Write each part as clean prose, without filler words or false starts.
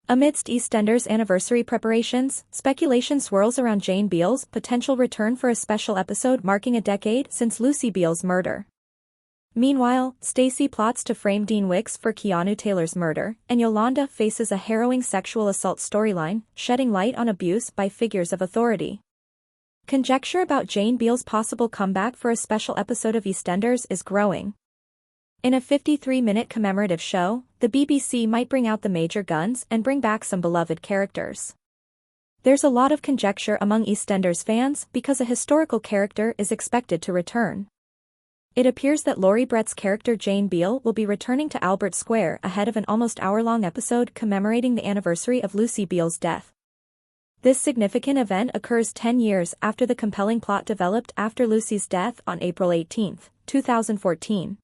Amidst Eastenders anniversary preparations, speculation swirls around Jane Beale's potential return for a special episode marking a decade since Lucy Beale's murder. Meanwhile, Stacey plots to frame Dean Wicks for Keanu Taylor's murder, and Yolanda faces a harrowing sexual assault storyline, shedding light on abuse by figures of authority. Conjecture about Jane Beale's possible comeback for a special episode of EastEnders is growing. In a 53-minute commemorative show, the BBC might bring out the major guns and bring back some beloved characters. There's a lot of conjecture among EastEnders fans because a historical character is expected to return. It appears that Laurie Brett's character Jane Beale will be returning to Albert Square ahead of an almost hour-long episode commemorating the anniversary of Lucy Beale's death. This significant event occurs 10 years after the compelling plot developed after Lucy's death on April 18, 2014.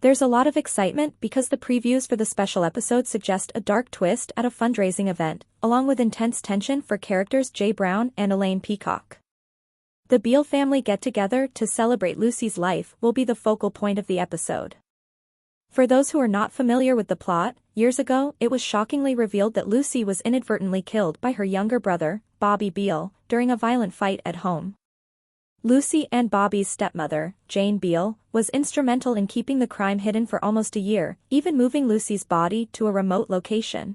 There's a lot of excitement because the previews for the special episode suggest a dark twist at a fundraising event, along with intense tension for characters Jay Brown and Elaine Peacock. The Beale family get-together to celebrate Lucy's life will be the focal point of the episode. For those who are not familiar with the plot, years ago it was shockingly revealed that Lucy was inadvertently killed by her younger brother, Bobby Beale, during a violent fight at home. Lucy and Bobby's stepmother, Jane Beale, was instrumental in keeping the crime hidden for almost a year, even moving Lucy's body to a remote location.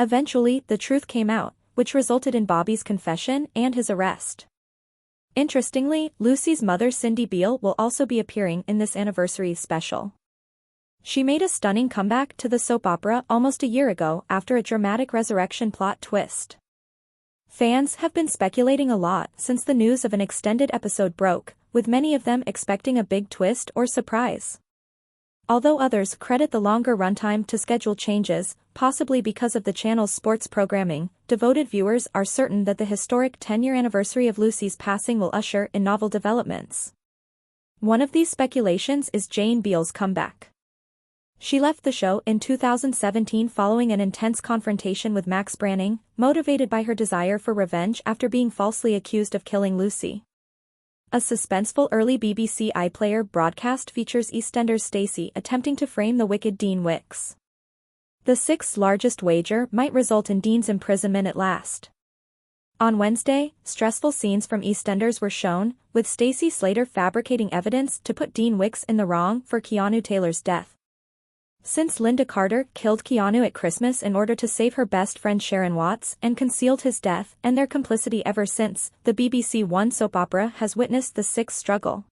Eventually, the truth came out, which resulted in Bobby's confession and his arrest. Interestingly, Lucy's mother Cindy Beale will also be appearing in this anniversary special. She made a stunning comeback to the soap opera almost a year ago after a dramatic resurrection plot twist. Fans have been speculating a lot since the news of an extended episode broke, with many of them expecting a big twist or surprise. Although others credit the longer runtime to schedule changes, possibly because of the channel's sports programming, devoted viewers are certain that the historic 10-year anniversary of Lucy's passing will usher in novel developments. One of these speculations is Jane Beale's comeback. She left the show in 2017 following an intense confrontation with Max Branning, motivated by her desire for revenge after being falsely accused of killing Lucy. A suspenseful early BBC iPlayer broadcast features EastEnders Stacey attempting to frame the wicked Dean Wicks. The sixth largest wager might result in Dean's imprisonment at last. On Wednesday, stressful scenes from EastEnders were shown, with Stacey Slater fabricating evidence to put Dean Wicks in the wrong for Keanu Taylor's death. Since Linda Carter killed Keanu at Christmas in order to save her best friend Sharon Watts and concealed his death and their complicity ever since, the BBC One soap opera has witnessed the sixth struggle.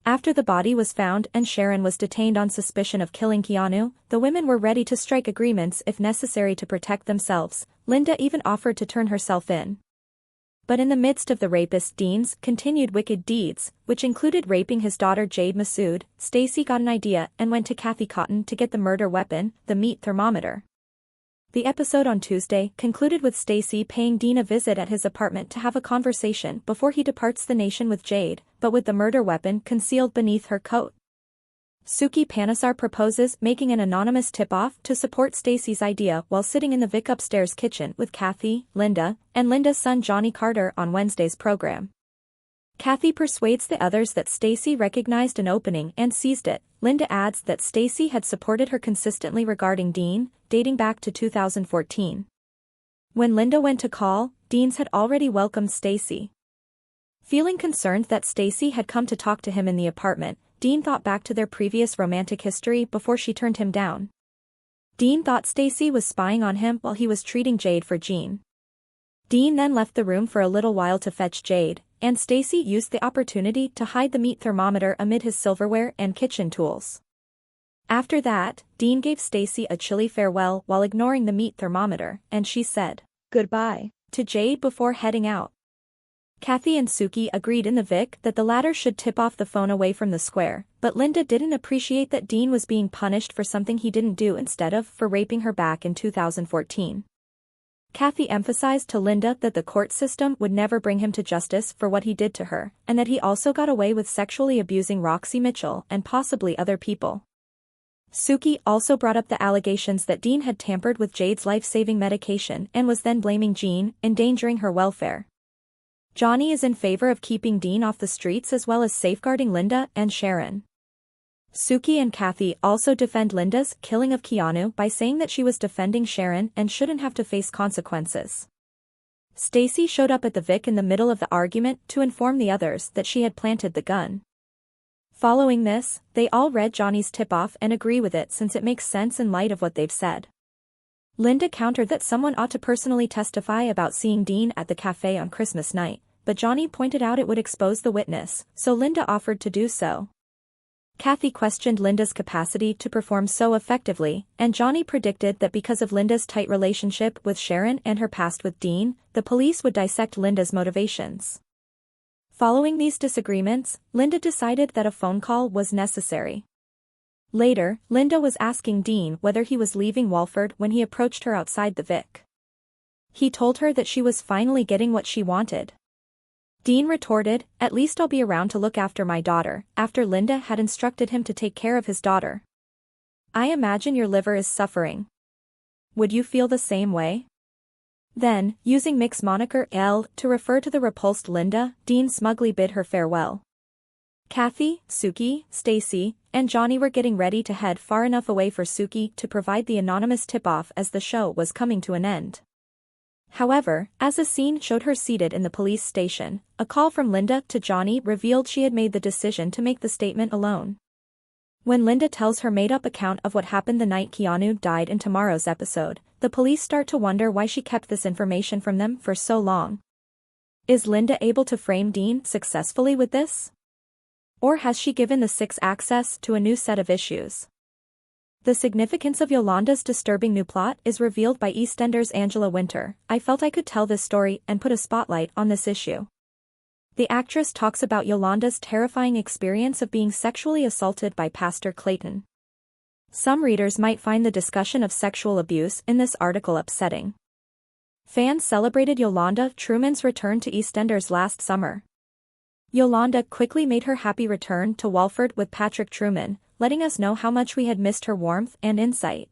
After the body was found and Sharon was detained on suspicion of killing Keanu, the women were ready to strike agreements if necessary to protect themselves. Linda even offered to turn herself in. But in the midst of the rapist Dean's continued wicked deeds, which included raping his daughter Jade Massoud, Stacey got an idea and went to Kathy Cotton to get the murder weapon, the meat thermometer. The episode on Tuesday concluded with Stacey paying Dean a visit at his apartment to have a conversation before he departs the nation with Jade, but with the murder weapon concealed beneath her coat. Suki Panesar proposes making an anonymous tip-off to support Stacey's idea while sitting in the Vic upstairs kitchen with Kathy, Linda, and Linda's son Johnny Carter on Wednesday's program. Kathy persuades the others that Stacey recognized an opening and seized it. Linda adds that Stacey had supported her consistently regarding Dean, dating back to 2014. When Linda went to call, Dean's had already welcomed Stacey. Feeling concerned that Stacey had come to talk to him in the apartment, Dean thought back to their previous romantic history before she turned him down. Dean thought Stacey was spying on him while he was treating Jade for Jean. Dean then left the room for a little while to fetch Jade, and Stacey used the opportunity to hide the meat thermometer amid his silverware and kitchen tools. After that, Dean gave Stacey a chilly farewell while ignoring the meat thermometer, and she said goodbye to Jade before heading out. Kathy and Suki agreed in the Vic that the latter should tip off the phone away from the square, but Linda didn't appreciate that Dean was being punished for something he didn't do instead of for raping her back in 2014. Kathy emphasized to Linda that the court system would never bring him to justice for what he did to her, and that he also got away with sexually abusing Roxy Mitchell and possibly other people. Suki also brought up the allegations that Dean had tampered with Jade's life-saving medication and was then blaming Jean, endangering her welfare. Johnny is in favor of keeping Dean off the streets as well as safeguarding Linda and Sharon. Suki and Kathy also defend Linda's killing of Keanu by saying that she was defending Sharon and shouldn't have to face consequences. Stacy showed up at the Vic in the middle of the argument to inform the others that she had planted the gun. Following this, they all read Johnny's tip-off and agree with it since it makes sense in light of what they've said. Linda countered that someone ought to personally testify about seeing Dean at the cafe on Christmas night, but Johnny pointed out it would expose the witness, so Linda offered to do so. Kathy questioned Linda's capacity to perform so effectively, and Johnny predicted that because of Linda's tight relationship with Sharon and her past with Dean, the police would dissect Linda's motivations. Following these disagreements, Linda decided that a phone call was necessary. Later, Linda was asking Dean whether he was leaving Walford when he approached her outside the Vic. He told her that she was finally getting what she wanted. Dean retorted, "At least I'll be around to look after my daughter," after Linda had instructed him to take care of his daughter. "I imagine your liver is suffering. Would you feel the same way?" Then, using Mick's moniker L to refer to the repulsed Linda, Dean smugly bid her farewell. Kathy, Suki, Stacy, and Johnny were getting ready to head far enough away for Suki to provide the anonymous tip-off as the show was coming to an end. However, as a scene showed her seated in the police station, a call from Linda to Johnny revealed she had made the decision to make the statement alone. When Linda tells her made-up account of what happened the night Keanu died in tomorrow's episode, the police start to wonder why she kept this information from them for so long. Is Linda able to frame Dean successfully with this? Or has she given the Six access to a new set of issues? The significance of Yolanda's disturbing new plot is revealed by Eastenders' Angela Wynter. "I felt I could tell this story and put a spotlight on this issue." The actress talks about Yolanda's terrifying experience of being sexually assaulted by Pastor Clayton. Some readers might find the discussion of sexual abuse in this article upsetting. Fans celebrated Yolanda Truman's return to Eastenders last summer. Yolanda quickly made her happy return to Walford with Patrick Truman, letting us know how much we had missed her warmth and insight.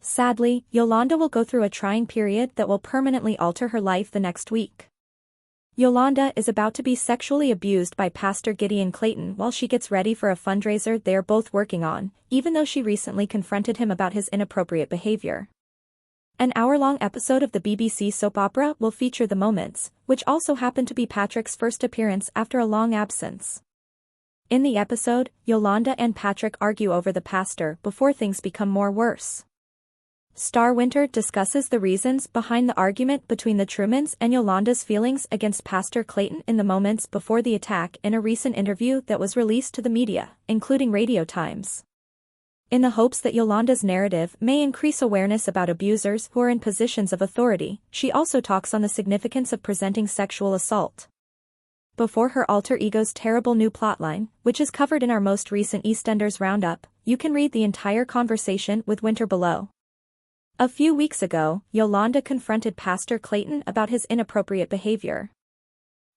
Sadly, Yolanda will go through a trying period that will permanently alter her life the next week. Yolanda is about to be sexually abused by Pastor Gideon Clayton while she gets ready for a fundraiser they are both working on, even though she recently confronted him about his inappropriate behavior. An hour-long episode of the BBC soap opera will feature the moments, which also happen to be Patrick's first appearance after a long absence. In the episode, Yolanda and Patrick argue over the pastor before things become more worse. Star Wynter discusses the reasons behind the argument between the Trumans and Yolanda's feelings against Pastor Clayton in the moments before the attack in a recent interview that was released to the media, including Radio Times. In the hopes that Yolanda's narrative may increase awareness about abusers who are in positions of authority, she also talks on the significance of presenting sexual assault before her alter ego's terrible new plotline, which is covered in our most recent EastEnders Roundup. You can read the entire conversation with Wynter below. A few weeks ago, Yolanda confronted Pastor Clayton about his inappropriate behavior.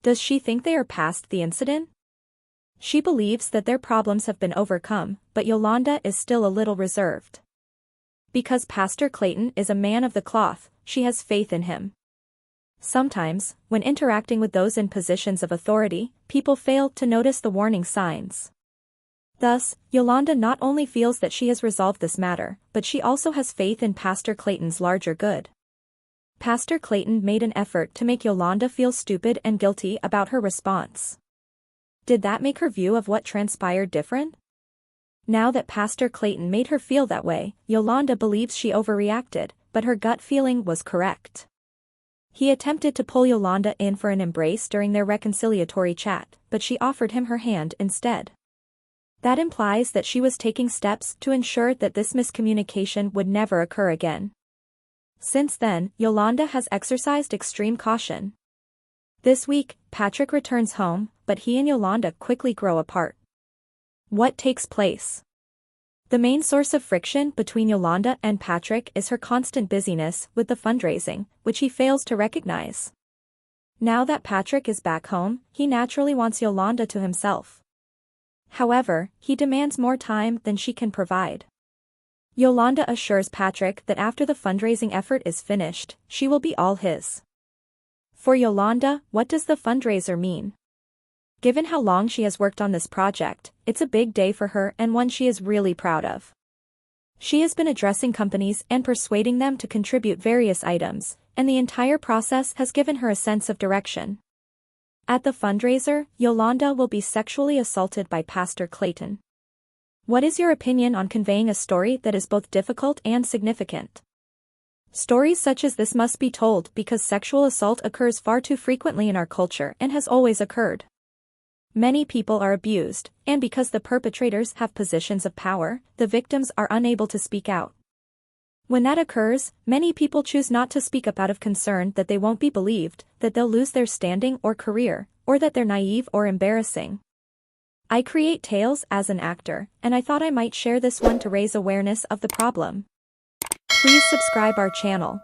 Does she think they are past the incident? She believes that their problems have been overcome, but Yolanda is still a little reserved. Because Pastor Clayton is a man of the cloth, she has faith in him. Sometimes, when interacting with those in positions of authority, people fail to notice the warning signs. Thus, Yolanda not only feels that she has resolved this matter, but she also has faith in Pastor Clayton's larger good. Pastor Clayton made an effort to make Yolanda feel stupid and guilty about her response. Did that make her view of what transpired different? Now that Pastor Clayton made her feel that way, Yolanda believes she overreacted, but her gut feeling was correct. He attempted to pull Yolanda in for an embrace during their reconciliatory chat, but she offered him her hand instead. That implies that she was taking steps to ensure that this miscommunication would never occur again. Since then, Yolanda has exercised extreme caution. This week, Patrick returns home, but he and Yolanda quickly grow apart. What takes place? The main source of friction between Yolanda and Patrick is her constant busyness with the fundraising, which he fails to recognize. Now that Patrick is back home, he naturally wants Yolanda to himself. However, he demands more time than she can provide. Yolanda assures Patrick that after the fundraising effort is finished, she will be all his. For Yolanda, what does the fundraiser mean? Given how long she has worked on this project, it's a big day for her and one she is really proud of. She has been addressing companies and persuading them to contribute various items, and the entire process has given her a sense of direction. At the fundraiser, Yolanda will be sexually assaulted by Pastor Clayton. What is your opinion on conveying a story that is both difficult and significant? Stories such as this must be told because sexual assault occurs far too frequently in our culture and has always occurred. Many people are abused, and because the perpetrators have positions of power, the victims are unable to speak out. When that occurs, many people choose not to speak up out of concern that they won't be believed, that they'll lose their standing or career, or that they're naive or embarrassing. I create tales as an actor, and I thought I might share this one to raise awareness of the problem. Please subscribe our channel.